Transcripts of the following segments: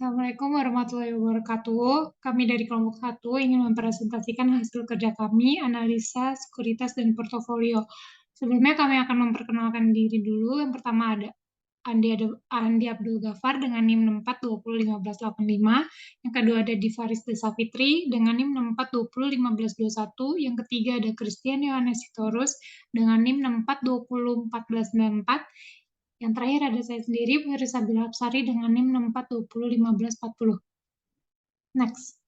Assalamualaikum warahmatullahi wabarakatuh. Kami dari kelompok 1 ingin mempresentasikan hasil kerja kami, analisa, sekuritas, dan portofolio. Sebelumnya kami akan memperkenalkan diri dulu. Yang pertama ada Andi Abdul Ghaffar dengan NIM 64201585. Yang kedua ada Divaris Desa Fitri dengan NIM 64201521. Yang ketiga ada Christian Yohanes Sitorus dengan NIM 64201494. Yang terakhir ada saya sendiri, Sabila Hapsari dengan NIM 64201540. Next.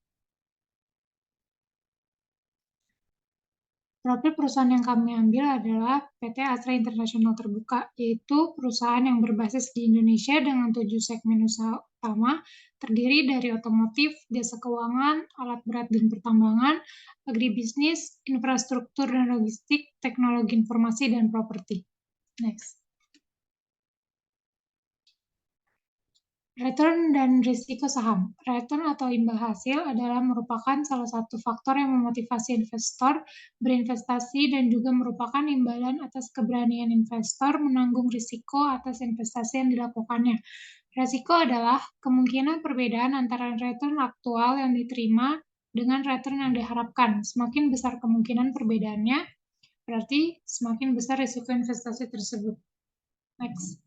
Profil perusahaan yang kami ambil adalah PT Astra Internasional Terbuka, yaitu perusahaan yang berbasis di Indonesia dengan 7 segmen usaha utama, terdiri dari otomotif, jasa keuangan, alat berat dan pertambangan, agribisnis, infrastruktur dan logistik, teknologi informasi, dan properti. Next. Return dan risiko saham. Return atau imbal hasil adalah merupakan salah satu faktor yang memotivasi investor berinvestasi dan juga merupakan imbalan atas keberanian investor menanggung risiko atas investasi yang dilakukannya. Risiko adalah kemungkinan perbedaan antara return aktual yang diterima dengan return yang diharapkan. Semakin besar kemungkinan perbedaannya, berarti semakin besar risiko investasi tersebut. Next.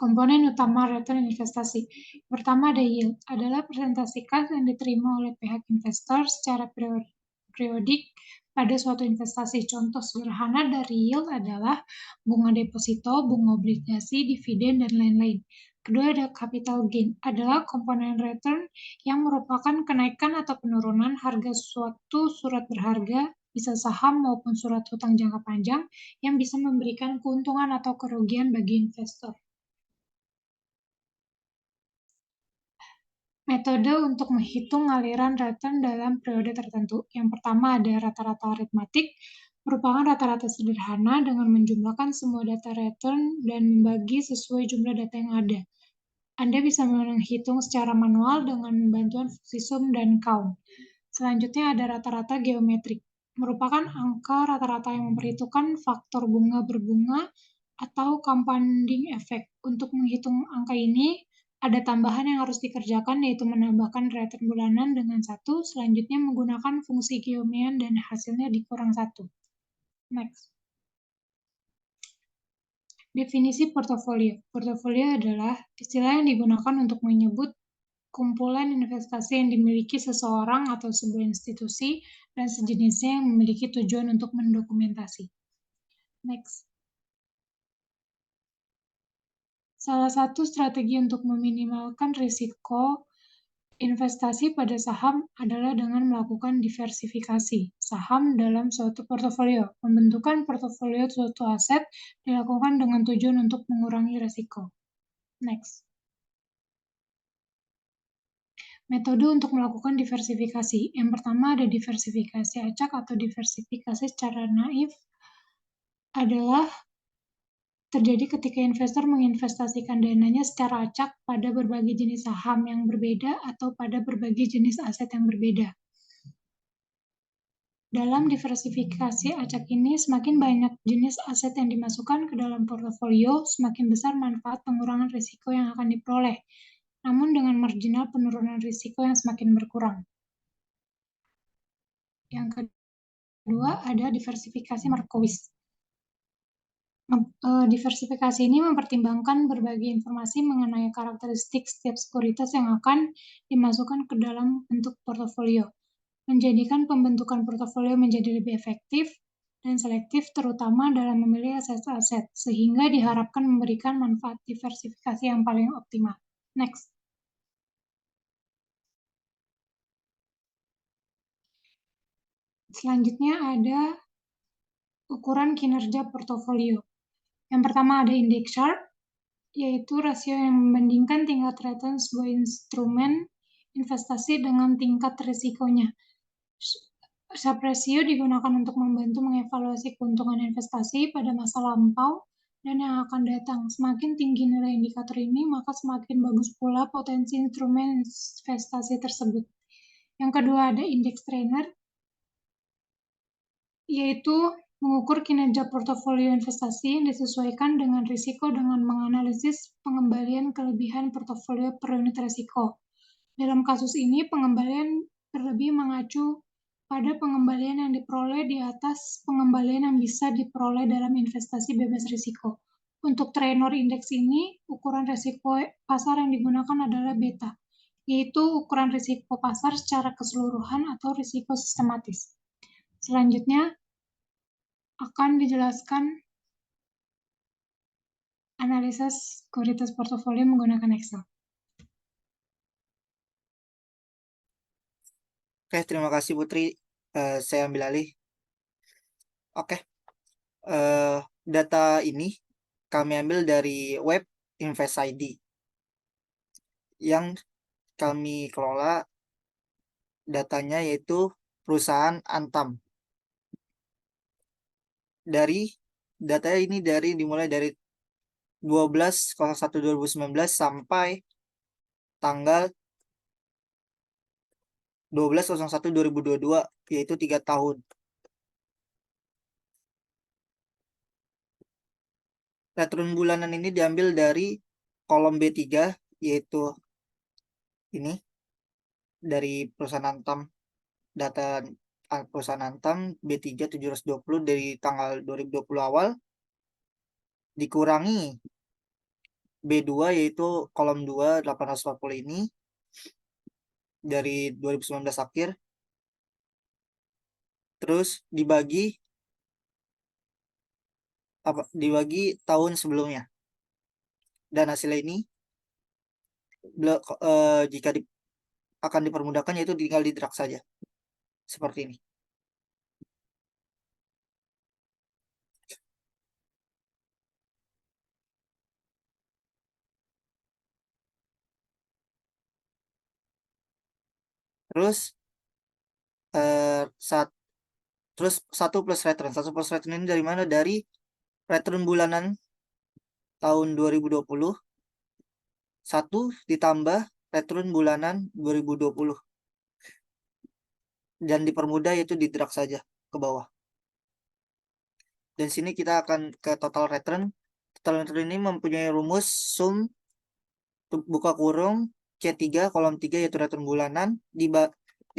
Komponen utama return investasi. Pertama ada yield, adalah persentase kas yang diterima oleh pihak investor secara periodik pada suatu investasi. Contoh sederhana dari yield adalah bunga deposito, bunga obligasi, dividen, dan lain-lain. Kedua ada capital gain, adalah komponen return yang merupakan kenaikan atau penurunan harga suatu surat berharga, bisa saham maupun surat hutang jangka panjang, yang bisa memberikan keuntungan atau kerugian bagi investor. Metode untuk menghitung aliran return dalam periode tertentu. Yang pertama ada rata-rata aritmatik, merupakan rata-rata sederhana dengan menjumlahkan semua data return dan membagi sesuai jumlah data yang ada. Anda bisa menghitung secara manual dengan bantuan fungsi sum dan count. Selanjutnya ada rata-rata geometrik, merupakan angka rata-rata yang memperhitungkan faktor bunga berbunga atau compounding effect. Untuk menghitung angka ini, ada tambahan yang harus dikerjakan, yaitu menambahkan return bulanan dengan 1, selanjutnya menggunakan fungsi geomean dan hasilnya dikurang 1. Next. Definisi portofolio. Portofolio adalah istilah yang digunakan untuk menyebut kumpulan investasi yang dimiliki seseorang atau sebuah institusi dan sejenisnya yang memiliki tujuan untuk mendokumentasi. Next. Salah satu strategi untuk meminimalkan risiko investasi pada saham adalah dengan melakukan diversifikasi saham dalam suatu portofolio. Pembentukan portofolio suatu aset dilakukan dengan tujuan untuk mengurangi risiko. Next. Metode untuk melakukan diversifikasi. Yang pertama ada diversifikasi acak atau diversifikasi secara naif adalah terjadi ketika investor menginvestasikan dananya secara acak pada berbagai jenis saham yang berbeda atau pada berbagai jenis aset yang berbeda. Dalam diversifikasi acak ini, semakin banyak jenis aset yang dimasukkan ke dalam portofolio, semakin besar manfaat pengurangan risiko yang akan diperoleh, namun dengan marginal penurunan risiko yang semakin berkurang. Yang kedua ada diversifikasi Markowitz. Diversifikasi ini mempertimbangkan berbagai informasi mengenai karakteristik setiap sekuritas yang akan dimasukkan ke dalam bentuk portofolio, menjadikan pembentukan portofolio menjadi lebih efektif dan selektif, terutama dalam memilih aset-aset, sehingga diharapkan memberikan manfaat diversifikasi yang paling optimal. Next. Selanjutnya ada ukuran kinerja portofolio. Yang pertama ada index Sharpe, yaitu rasio yang membandingkan tingkat return sebuah instrumen investasi dengan tingkat risikonya. Sharpe ratio digunakan untuk membantu mengevaluasi keuntungan investasi pada masa lampau dan yang akan datang. Semakin tinggi nilai indikator ini, maka semakin bagus pula potensi instrumen investasi tersebut. Yang kedua ada index trainer, yaitu Mengukur kinerja portofolio investasi disesuaikan dengan risiko dengan menganalisis pengembalian kelebihan portofolio per unit risiko. Dalam kasus ini, pengembalian berlebih mengacu pada pengembalian yang diperoleh di atas pengembalian yang bisa diperoleh dalam investasi bebas risiko. Untuk Treynor Index ini, ukuran risiko pasar yang digunakan adalah beta, yaitu ukuran risiko pasar secara keseluruhan atau risiko sistematis. Selanjutnya akan dijelaskan analisa sekuritas portofolio menggunakan Excel. Oke, terima kasih Putri. Saya ambil alih. Oke, data ini kami ambil dari web Invest ID yang kami kelola datanya yaitu perusahaan Antam. Dari data ini dimulai dari 12/01/2019 sampai tanggal 12/01/2022, yaitu 3 tahun. Return bulanan ini diambil dari kolom B3, yaitu ini dari perusahaan Antam, data perusahaan Antam B3 720 dari tanggal 2020 awal dikurangi B2 yaitu kolom 2 840 ini dari 2019 akhir, terus dibagi tahun sebelumnya, dan hasilnya ini jika akan dipermudahkan yaitu tinggal di drag saja seperti ini. Terus satu plus return ini dari mana? Dari return bulanan tahun 2020 1 ditambah return bulanan 2020, dan dipermudah yaitu di drag saja ke bawah. Dan sini kita akan ke total return. Total return ini mempunyai rumus sum buka kurung C3 kolom 3 yaitu return bulanan di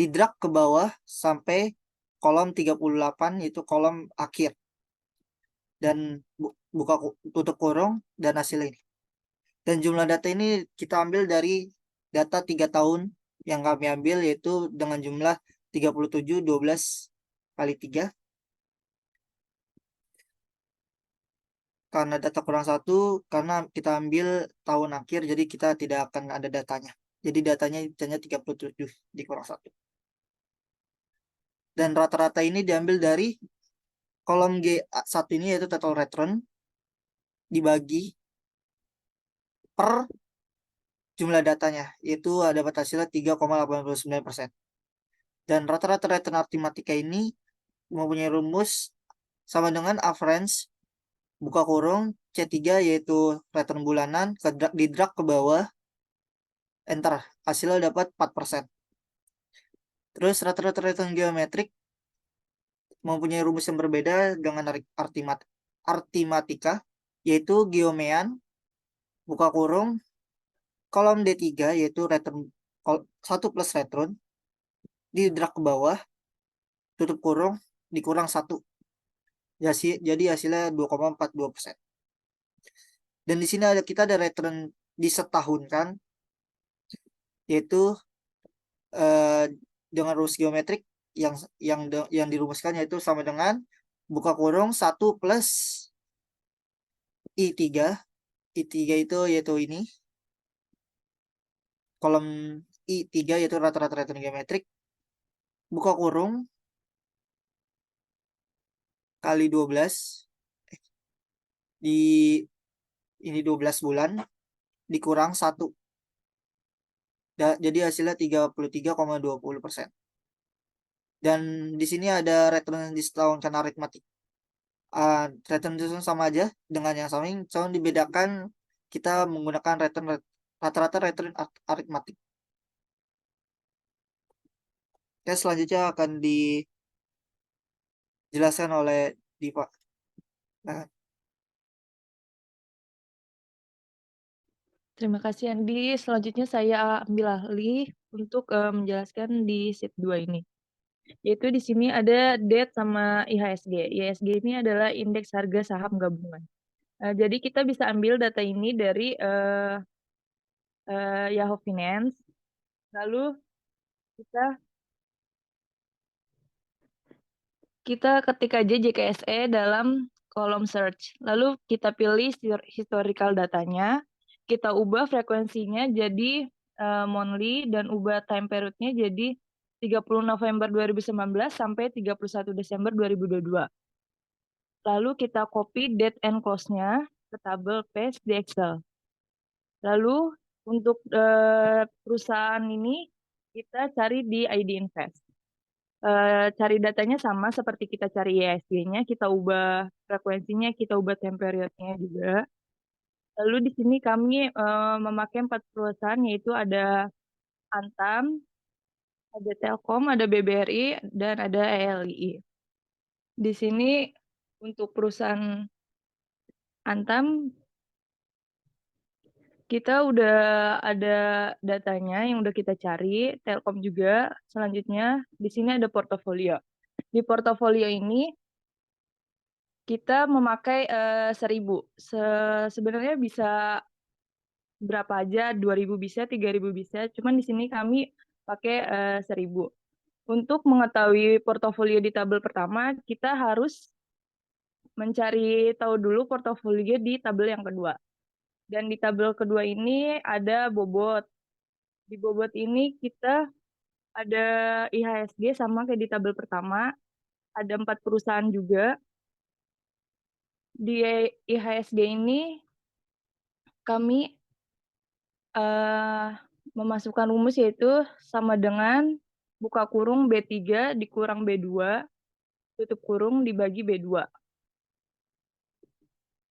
drag ke bawah sampai kolom 38 yaitu kolom akhir, dan buka tutup kurung dan hasil ini. Dan jumlah data ini kita ambil dari data 3 tahun yang kami ambil, yaitu dengan jumlah 37 12 kali 3. Karena data kurang 1, karena kita ambil tahun akhir, jadi kita tidak akan ada datanya. Jadi datanya hanya 37 dikurang 1. Dan rata-rata ini diambil dari kolom G1 ini yaitu total return dibagi per jumlah datanya, yaitu dapat hasilnya 3,89%. Dan rata-rata return aritmatika ini mempunyai rumus sama dengan average buka kurung C3 yaitu return bulanan di drag ke bawah, enter, hasilnya dapat 4%. Terus rata-rata return geometrik mempunyai rumus yang berbeda dengan aritmatika, yaitu geomean buka kurung kolom D3 yaitu return 1 plus return di drag ke bawah, tutup kurung, dikurang 1. Jadi hasilnya 2,42%. Dan di sini kita ada return di setahun kan, yaitu dengan rumus geometrik yang dirumuskan yaitu sama dengan buka kurung 1 plus I3. I3 itu yaitu ini kolom I3 yaitu rata-rata return geometrik buka kurung kali 12 di ini 12 bulan dikurang 1. Jadi hasilnya 33,20%. Dan di sini ada return di setahun karena aritmatik. Return itu sama aja dengan yang sama, cuma dibedakan kita menggunakan rata-rata return aritmatik. Oke, selanjutnya akan dijelaskan oleh Diva. Nah, Terima kasih Andi. Selanjutnya saya ambil alih untuk menjelaskan di sheet 2 ini. Yaitu di sini ada DET sama IHSG. IHSG ini adalah indeks harga saham gabungan. Jadi kita bisa ambil data ini dari Yahoo Finance. Lalu kita ketik aja JKSE dalam kolom search. Lalu kita pilih historical datanya. Kita ubah frekuensinya jadi monthly dan ubah time period-nya jadi 30 November 2019 sampai 31 Desember 2022. Lalu kita copy date and close-nya ke tabel paste di Excel. Lalu untuk perusahaan ini kita cari di ID Invest. Cari datanya sama seperti kita cari ISG-nya, kita ubah frekuensinya, kita ubah time period-nya juga. Lalu di sini kami memakai 4 perusahaan, yaitu ada Antam, ada Telkom, ada BBRI, dan ada ELI. Di sini untuk perusahaan Antam, kita udah ada datanya yang udah kita cari, Telkom juga. Selanjutnya di sini ada portofolio. Di portofolio ini kita memakai 1.000. Sebenarnya bisa berapa aja, 2.000 bisa, 3.000 bisa. Cuman di sini kami pakai 1.000. Untuk mengetahui portofolio di tabel pertama, kita harus mencari tahu dulu portofolio di tabel yang kedua. Dan di tabel kedua ini ada bobot. Di bobot ini kita ada IHSG sama kayak di tabel pertama. Ada 4 perusahaan juga. Di IHSG ini kami memasukkan rumus yaitu sama dengan buka kurung B3 dikurang B2 tutup kurung dibagi B2.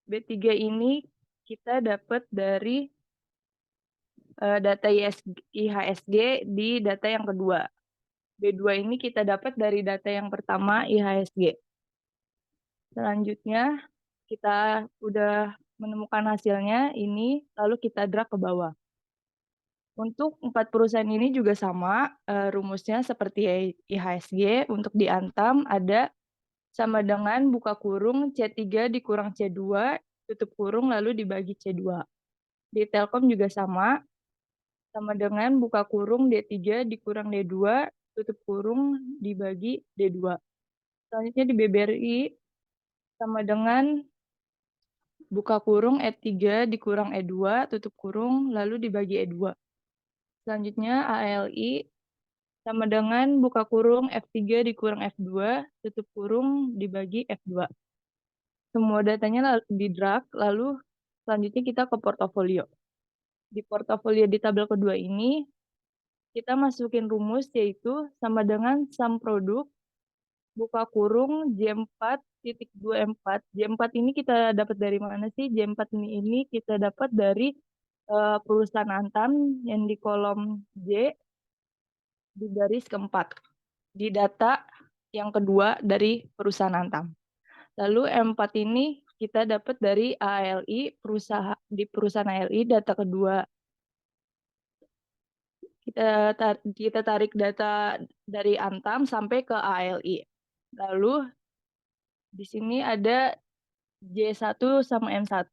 B3 ini kita dapat dari data IHSG di data yang kedua. B2 ini kita dapat dari data yang pertama IHSG. Selanjutnya kita udah menemukan hasilnya ini, lalu kita drag ke bawah. Untuk 4 perusahaan ini juga sama, rumusnya seperti IHSG. Untuk di Antam ada sama dengan buka kurung C3 dikurang C2, tutup kurung lalu dibagi C2. Di Telkom juga sama dengan buka kurung D3 dikurang D2, tutup kurung dibagi D2. Selanjutnya di BBRI sama dengan buka kurung E3 dikurang E2, tutup kurung lalu dibagi E2. Selanjutnya ALI sama dengan buka kurung F3 dikurang F2, tutup kurung dibagi F2. Semua datanya di drag, lalu selanjutnya kita ke portofolio. Di portofolio di tabel kedua ini, kita masukin rumus yaitu sama dengan sum produk, buka kurung J4.24. J4 ini kita dapat dari mana sih? J4 ini kita dapat dari perusahaan Antam yang di kolom J di baris keempat. Di data yang kedua dari perusahaan Antam. Lalu M4 ini kita dapat dari ALI, di perusahaan ALI data kedua. Kita tarik data dari Antam sampai ke ALI. Lalu di sini ada J1 sama M1.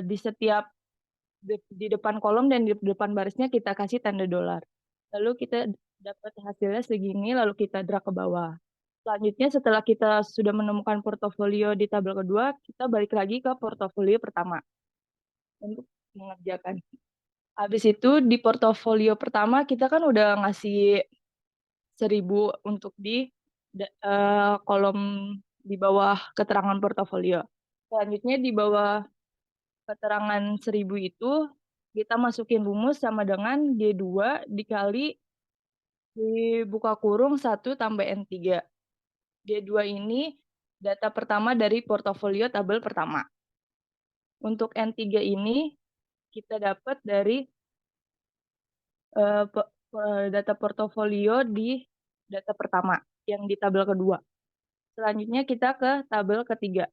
Di setiap di depan kolom dan di depan barisnya kita kasih tanda dolar. Lalu kita dapat hasilnya segini, lalu kita drag ke bawah. Selanjutnya setelah kita sudah menemukan portofolio di tabel kedua, kita balik lagi ke portofolio pertama untuk mengerjakan. Habis itu di portofolio pertama kita kan udah ngasih 1.000 untuk di kolom di bawah keterangan portofolio. Selanjutnya di bawah keterangan 1.000 itu kita masukin rumus sama dengan G2 dikali dibuka kurung 1 tambah N3. G2 ini data pertama dari portofolio tabel pertama. Untuk N3 ini kita dapat dari data portofolio di data pertama yang di tabel kedua. Selanjutnya kita ke tabel ketiga.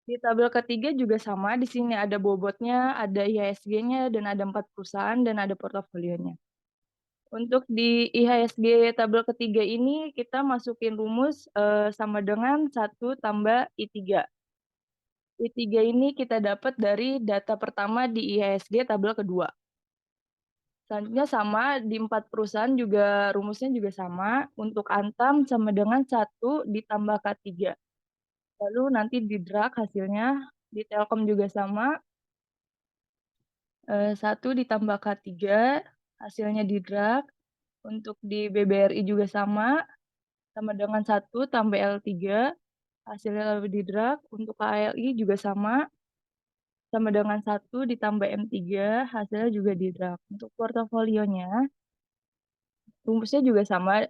Di tabel ketiga juga sama, di sini ada bobotnya, ada IHSG-nya, dan ada 4 perusahaan, dan ada portofolionya. Untuk di IHSG tabel ketiga ini, kita masukin rumus sama dengan 1 tambah I3. I3 ini kita dapat dari data pertama di IHSG tabel kedua. Selanjutnya sama, di 4 perusahaan juga rumusnya juga sama. Untuk Antam sama dengan 1 ditambah K3. Lalu nanti di drag hasilnya, di Telkom juga sama. 1 ditambah K3, hasilnya di drag. Untuk di BBRI juga sama dengan 1 tambah L3, hasilnya lalu di drag. Untuk KLI juga sama dengan 1 ditambah M3, hasilnya juga di drag. Untuk portofolionya, rumusnya juga sama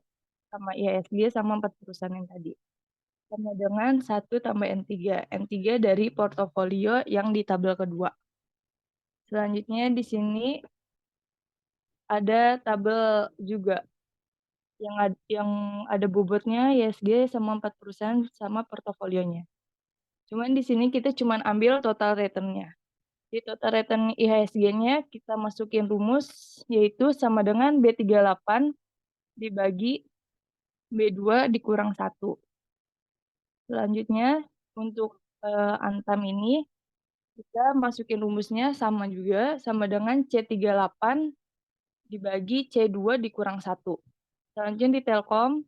IHSG sama 4 perusahaan yang tadi. Sama dengan 1 tambah N3. N3 dari portofolio yang di tabel kedua. Selanjutnya di sini ada tabel juga yang ada bobotnya IHSG sama 4 perusahaan sama portofolionya. Cuman di sini kita cuman ambil total return-nya. Di total return IHSG-nya kita masukin rumus yaitu sama dengan B38 dibagi B2 dikurang 1. Selanjutnya untuk Antam ini kita masukin rumusnya sama juga, sama dengan C38 dibagi C2 dikurang 1. Selanjutnya di Telkom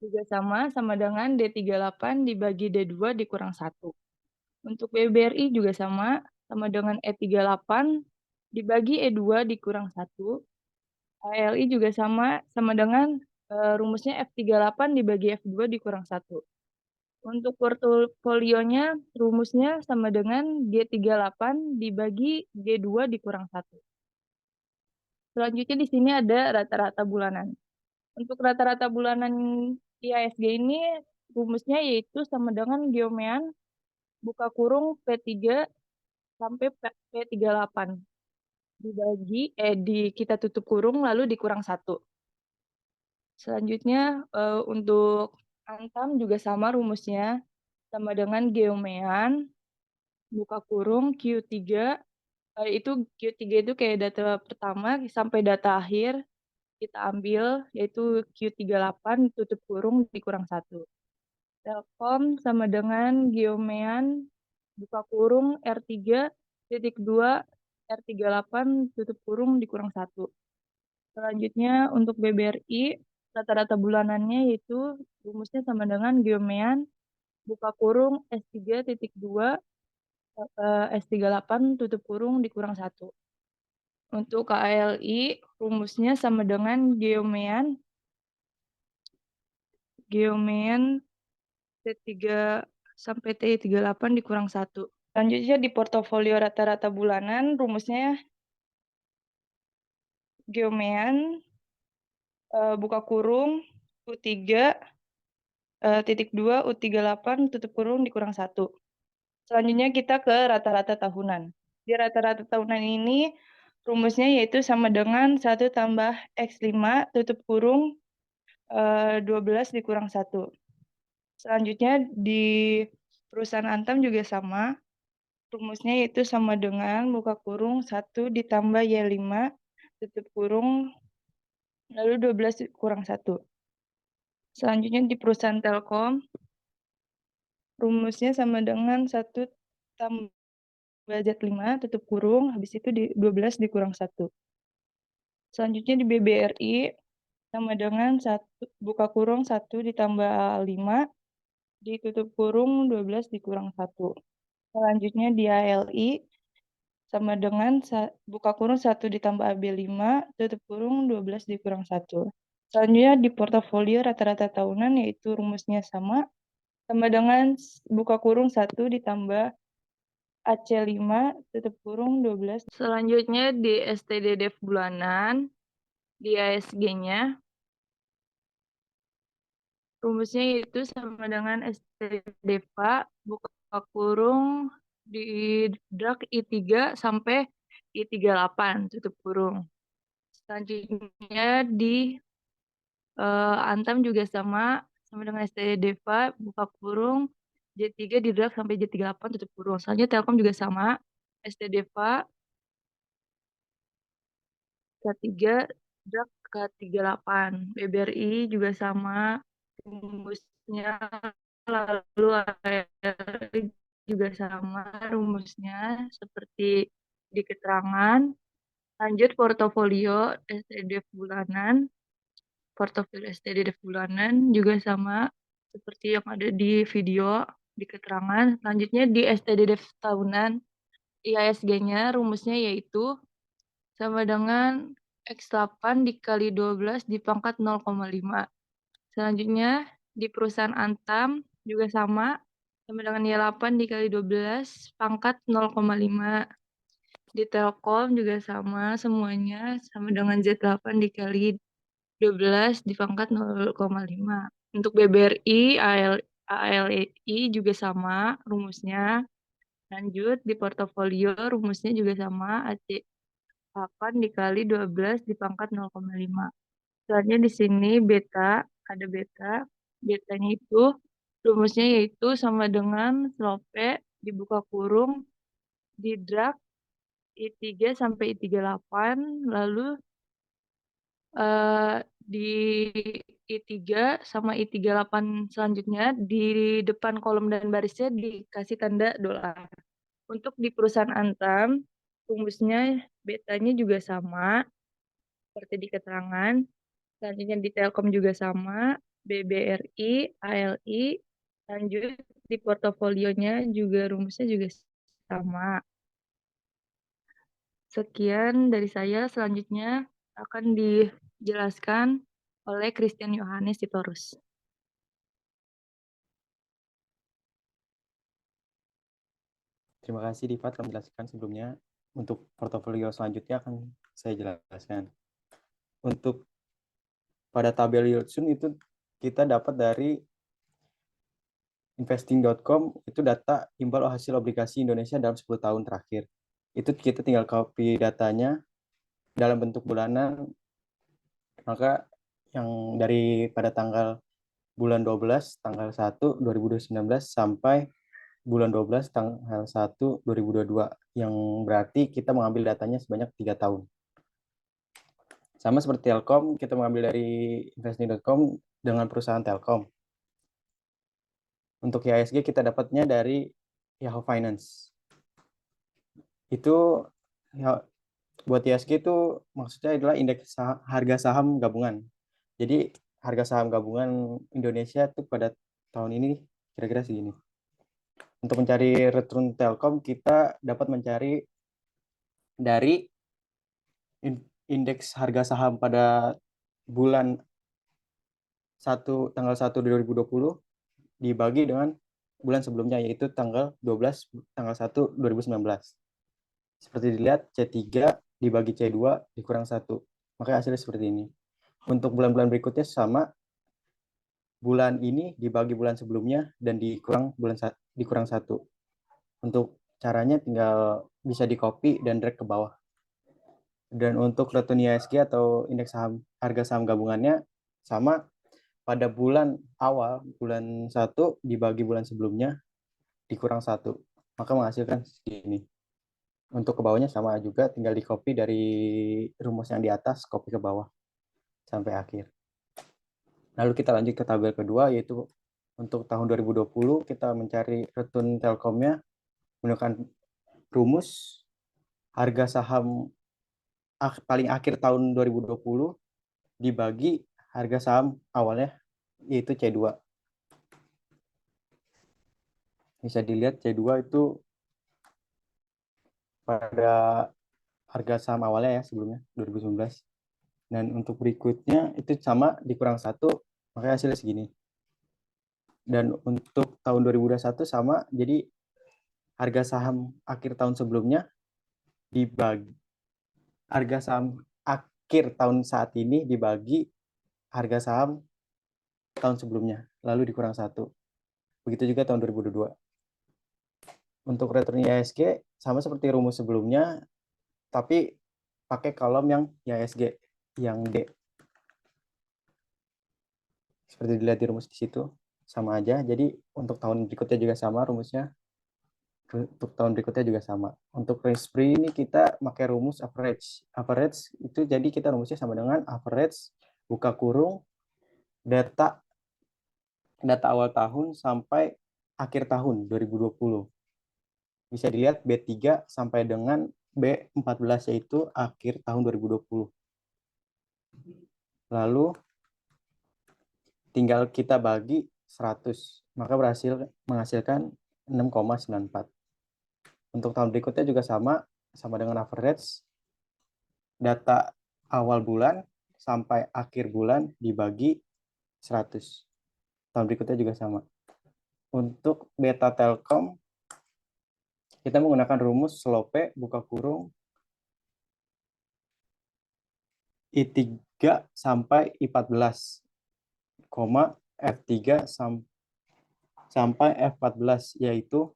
juga sama dengan D38 dibagi D2 dikurang 1. Untuk BBRI juga sama dengan E38 dibagi E2 dikurang 1. ALI juga sama dengan rumusnya F38 dibagi F2 dikurang 1. Untuk portofolionya, rumusnya sama dengan G38 dibagi G2 dikurang 1. Selanjutnya di sini ada rata-rata bulanan. Untuk rata-rata bulanan IHSG ini, rumusnya yaitu sama dengan geomean buka kurung P3 sampai P38. Kita tutup kurung lalu dikurang 1. Selanjutnya untuk Antam juga sama rumusnya, sama dengan geomean buka kurung Q3, itu Q3 itu kayak data pertama sampai data akhir kita ambil, yaitu Q38 tutup kurung dikurang 1. Telkom sama dengan geomean buka kurung R3.2 R38 tutup kurung dikurang 1. Selanjutnya untuk BBRI, rata-rata bulanannya yaitu rumusnya sama dengan geomean buka kurung S3.2 S38 tutup kurung dikurang 1. Untuk KLI, rumusnya sama dengan geomean T3 sampai T38 dikurang 1. Selanjutnya di portofolio rata-rata bulanan, rumusnya geomean buka kurung U3 (2 U38 tutup kurung dikurang 1. Selanjutnya kita ke rata-rata tahunan. Di rata-rata tahunan ini rumusnya yaitu sama dengan 1 tambah X5 tutup kurung 12 dikurang 1. Selanjutnya di perusahaan Antam juga sama. Rumusnya yaitu sama dengan buka kurung 1 ditambah Y5 tutup kurung lalu 12 kurang 1. Selanjutnya di perusahaan Telkom, rumusnya sama dengan 1 tambah Z5 tutup kurung, habis itu 12 dikurang 1. Selanjutnya di BBRI, sama dengan buka kurung 1 ditambah 5, ditutup kurung 12 dikurang 1. Selanjutnya di ALI, sama dengan buka kurung 1 ditambah AB5, tutup kurung 12 dikurang 1. Selanjutnya di portofolio rata-rata tahunan yaitu rumusnya sama dengan buka kurung 1 ditambah AC5 tutup kurung 12. Selanjutnya di STDDF bulanan, di ASG-nya, rumusnya yaitu sama dengan STDFA buka kurung di drag I3 sampai I38 tutup kurung. Selanjutnya di Antam juga sama sama dengan STD Deva, buka kurung, J3 di drag sampai J38 tutup kurung. Selanjutnya Telkom juga sama, STD Deva, K3 drag K38, BBRI juga sama, rumusnya, lalu ARI juga sama rumusnya seperti di keterangan. Lanjut portofolio STD bulanan. Portofolio STD bulanan juga sama seperti yang ada di video di keterangan. Selanjutnya di STD tahunan, IHSG-nya rumusnya yaitu sama dengan X8 dikali 12 di pangkat 0,5. Selanjutnya di perusahaan Antam juga sama dengan Y8 dikali 12 pangkat 0,5. Di Telkom juga sama semuanya sama dengan Z8 dikali 12 di pangkat 0,5. Untuk BBRI, ALI juga sama rumusnya. Lanjut di portofolio rumusnya juga sama, AC8 dikali 12 di pangkat 0,5. Selanjutnya di sini beta, ada beta. Betanya itu rumusnya yaitu sama dengan slope dibuka kurung di drag I3 sampai I38, lalu di I3 sama I38 selanjutnya di depan kolom dan barisnya dikasih tanda dolar. Untuk di perusahaan Antam, rumusnya betanya juga sama seperti di keterangan. Selanjutnya di Telkom juga sama, BBRI, ALI. Lanjut di portofolionya juga rumusnya juga sama. Sekian dari saya, selanjutnya akan dijelaskan oleh Christian Yohanes Sitorus. Terima kasih Diva telah menjelaskan sebelumnya. Untuk portofolio selanjutnya akan saya jelaskan. Untuk pada tabel yield soon itu kita dapat dari investing.com, itu data imbal hasil obligasi Indonesia dalam 10 tahun terakhir. Itu kita tinggal copy datanya dalam bentuk bulanan, maka yang dari pada tanggal bulan 12 tanggal 1 2019 sampai bulan 12 tanggal 1 2022, yang berarti kita mengambil datanya sebanyak 3 tahun. Sama seperti Telkom, kita mengambil dari investing.com dengan perusahaan Telkom. Untuk IHSG kita dapatnya dari Yahoo Finance. Itu ya, buat IHSG itu maksudnya adalah indeks harga saham gabungan. Jadi harga saham gabungan Indonesia tuh pada tahun ini kira-kira segini. Untuk mencari return Telkom, kita dapat mencari dari indeks harga saham pada bulan tanggal 1 2020 dibagi dengan bulan sebelumnya, yaitu tanggal 12 tanggal 1 2019. Seperti dilihat, C3 dibagi C2 dikurang 1. Maka hasilnya seperti ini. Untuk bulan-bulan berikutnya sama, bulan ini dibagi bulan sebelumnya dan dikurang 1. Untuk caranya tinggal bisa di copy dan drag ke bawah. Dan untuk return IHSG atau indeks saham harga saham gabungannya sama, pada bulan awal bulan 1 dibagi bulan sebelumnya dikurang 1, maka menghasilkan segini. Untuk ke bawahnya sama juga, tinggal di copy dari rumus yang di atas, copy ke bawah sampai akhir. Lalu kita lanjut ke tabel kedua, yaitu untuk tahun 2020 kita mencari return Telkomnya menggunakan rumus harga saham paling akhir tahun 2020 dibagi harga saham awalnya, yaitu C2. Bisa dilihat C2 itu pada harga saham awalnya ya sebelumnya 2019. Dan untuk berikutnya itu sama dikurang 1, makanya hasilnya segini. Dan untuk tahun 2021 sama, jadi harga saham akhir tahun sebelumnya dibagi harga saham akhir tahun saat ini dibagi harga saham tahun sebelumnya, lalu dikurang 1. Begitu juga tahun 2022. Untuk return IHSG sama seperti rumus sebelumnya, tapi pakai kolom yang IHSG, yang D. Seperti dilihat di rumus di situ, sama aja. Jadi untuk tahun berikutnya juga sama rumusnya. Untuk tahun berikutnya juga sama. Untuk range free ini kita pakai rumus average. Average itu jadi kita rumusnya sama dengan average buka kurung data awal tahun sampai akhir tahun 2020. Bisa dilihat B3 sampai dengan B14 yaitu akhir tahun 2020. Lalu tinggal kita bagi 100, maka menghasilkan 6,94. Untuk tahun berikutnya juga sama dengan average data awal bulan sampai akhir bulan dibagi 100. Tahun berikutnya juga sama. Untuk beta Telkom, kita menggunakan rumus slope buka kurung I3 sampai I14, F3 sampai F14, yaitu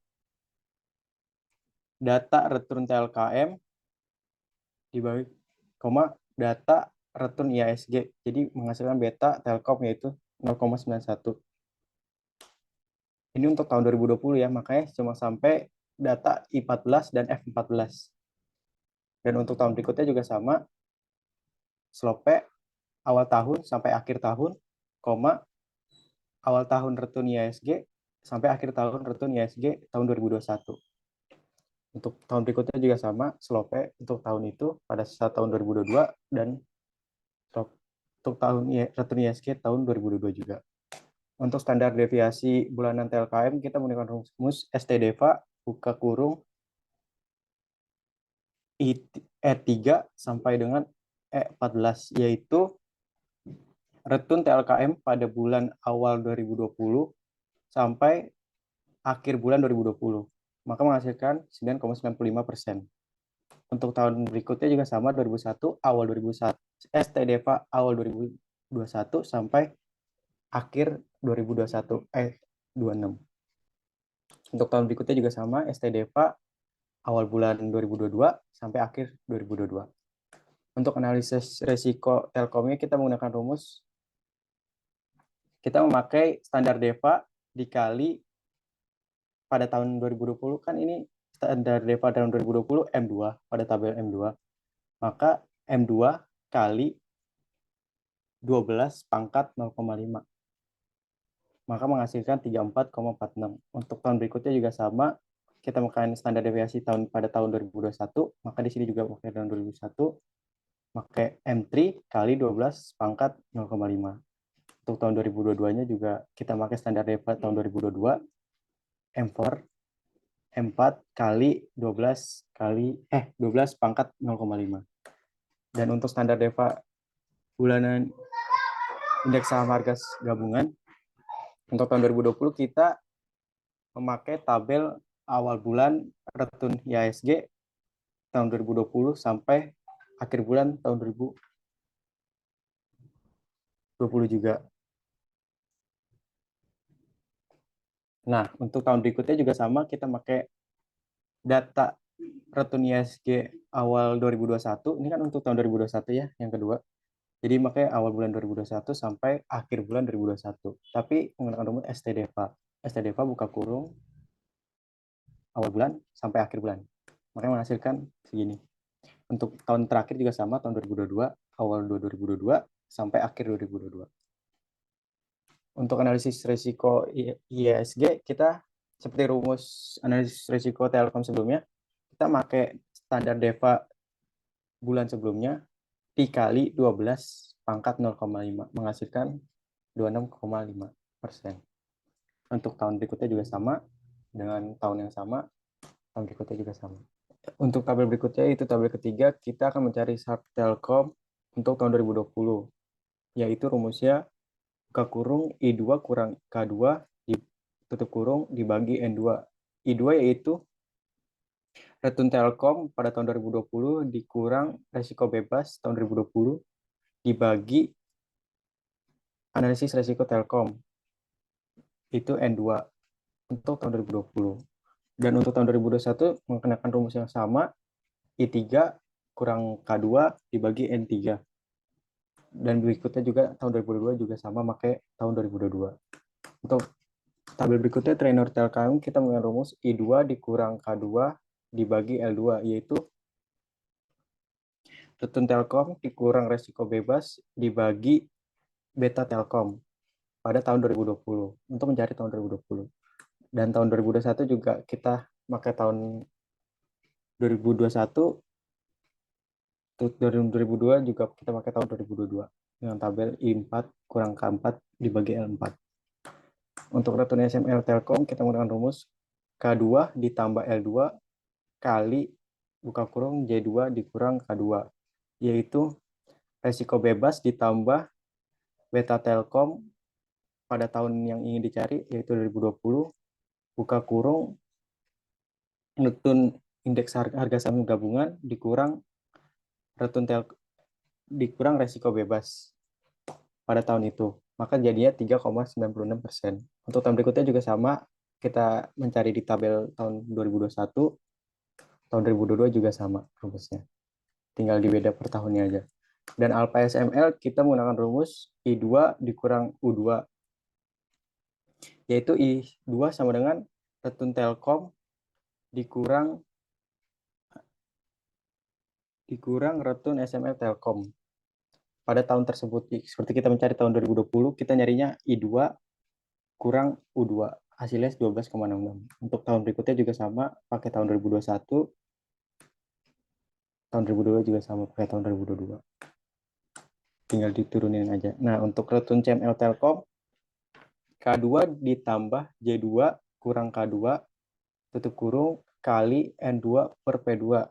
data return TLKM dibagi, data return IHSG. Jadi menghasilkan beta Telkom yaitu 0,91. Ini untuk tahun 2020 ya, makanya cuma sampai data I14 dan F14. Dan untuk tahun berikutnya juga sama, slope awal tahun sampai akhir tahun, awal tahun return IHSG sampai akhir tahun return IHSG tahun 2021. Untuk tahun berikutnya juga sama, slope untuk tahun itu pada saat tahun 2022 dan untuk tahun return IHSG tahun 2022 juga. Untuk standar deviasi bulanan TLKM kita menggunakan rumus STDEVA buka kurung E3 sampai dengan E14, yaitu return TLKM pada bulan awal 2020 sampai akhir bulan 2020, maka menghasilkan 9,95%. Untuk tahun berikutnya juga sama, 2001 awal 2001 STDEVA awal 2021 sampai akhir 2021 26. Untuk tahun berikutnya juga sama, STDEVA awal bulan 2022 sampai akhir 2022. Untuk analisis resiko Telkomnya kita menggunakan rumus, kita memakai standar DEVA dikali pada tahun 2020, kan ini standar DEVA tahun 2020 M2 pada tabel M2. Maka M2 kali 12 pangkat 0,5. Maka menghasilkan 34,46. Untuk tahun berikutnya juga sama, kita memakai standar deviasi pada tahun 2021, maka di sini juga pakai tahun 2021, pakai M3 kali 12 pangkat 0,5. Untuk tahun 2022-nya juga kita pakai standar DEVA tahun 2022, M4 kali 12 pangkat 0,5. Dan untuk standar DEVA bulanan indeks saham harga gabungan untuk tahun 2020 kita memakai tabel awal bulan return IHSG tahun 2020 sampai akhir bulan tahun 2020 juga. Nah, untuk tahun berikutnya juga sama, kita pakai data return IHSG awal 2021. Ini kan untuk tahun 2021 ya, yang kedua. Jadi makanya awal bulan 2021 sampai akhir bulan 2021. Tapi menggunakan rumus STDEVA. STDEVA buka kurung awal bulan sampai akhir bulan. Makanya menghasilkan segini. Untuk tahun terakhir juga sama, tahun 2022, awal 2022 sampai akhir 2022. Untuk analisis risiko IHSG, kita seperti rumus analisis risiko Telkom sebelumnya, kita pakai standar DEVA bulan sebelumnya dikali 12 pangkat 0,5 menghasilkan 26,5%. Untuk tahun berikutnya juga sama, dengan tahun yang sama, tahun berikutnya juga sama. Untuk tabel berikutnya, itu tabel ketiga, kita akan mencari saham Telkom untuk tahun 2020, yaitu rumusnya buka kurung I2 kurang K2 tutup kurung dibagi N2. I2 yaitu return Telkom pada tahun 2020 dikurang resiko bebas tahun 2020 dibagi analisis resiko Telkom, itu N2 untuk tahun 2020. Dan untuk tahun 2021 menggunakan rumus yang sama, I3 kurang K2 dibagi N3. Dan berikutnya juga tahun 2022 juga sama pakai tahun 2022. Untuk tabel berikutnya trainer Telkom kita menggunakan rumus I2 dikurang K2 dibagi L2, yaitu return Telkom dikurang resiko bebas dibagi beta Telkom pada tahun 2020 untuk mencari tahun 2020. Dan tahun 2021 juga kita pakai tahun 2021, 2002 juga kita pakai tahun 2022 dengan tabel I4 kurang K4 dibagi L4. Untuk return SML Telkom kita menggunakan rumus K2 ditambah L2 kali buka kurung J2 dikurang K2, yaitu resiko bebas ditambah beta Telkom pada tahun yang ingin dicari, yaitu 2020, buka kurung return indeks harga saham gabungan dikurang dikurang resiko bebas pada tahun itu. Maka jadinya 3,96%. Untuk tahun berikutnya juga sama, kita mencari di tabel tahun 2021, tahun 2022 juga sama rumusnya. Tinggal dibeda per tahunnya aja. Dan alpha SML kita menggunakan rumus I2 dikurang U2, yaitu I2 sama dengan return Telkom dikurang return SML Telkom pada tahun tersebut. Seperti kita mencari tahun 2020, kita nyarinya I2 kurang U2, hasilnya 12,66. Untuk tahun berikutnya juga sama, pakai tahun 2021, tahun 2022 juga sama, pakai tahun 2022. Tinggal diturunin aja. Nah, untuk return CML Telkom, K2 ditambah J2 kurang K2, tutup kurung, kali N2 per P2.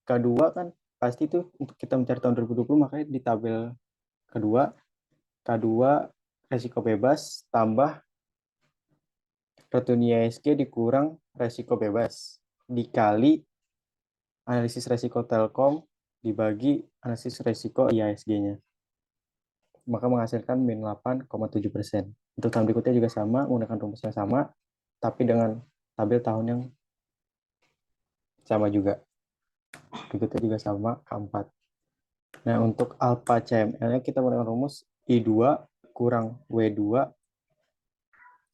K2 kan pasti itu untuk kita mencari tahun 2020, makanya di tabel kedua, K2 resiko bebas tambah return IHSG dikurang resiko bebas dikali analisis resiko Telkom dibagi analisis resiko IHSG-nya. Maka menghasilkan min 8,7%. Untuk tahun berikutnya juga sama, menggunakan rumus yang sama, tapi dengan tabel tahun yang sama juga. Berikutnya juga sama, K4. Nah, untuk alpha CML-nya kita menggunakan rumus I2 kurang W2.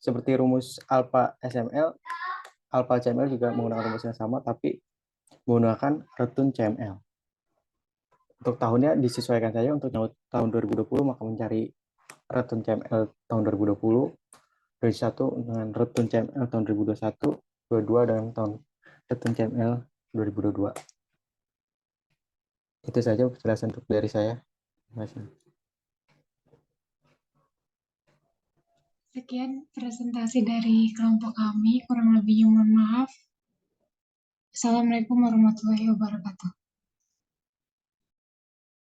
Seperti rumus alpha SML, alpha CML juga menggunakan rumus yang sama, tapi menggunakan return CML. Untuk tahunnya disesuaikan saja. Untuk tahun 2020 maka mencari return CML tahun 2020, dari 1 dengan return CML tahun 2021, 22 dengan tahun return CML 2022. Itu saja penjelasan untuk dari saya. Terima kasih. Sekian presentasi dari kelompok kami, kurang lebihnya mohon maaf. Assalamualaikum warahmatullahi wabarakatuh.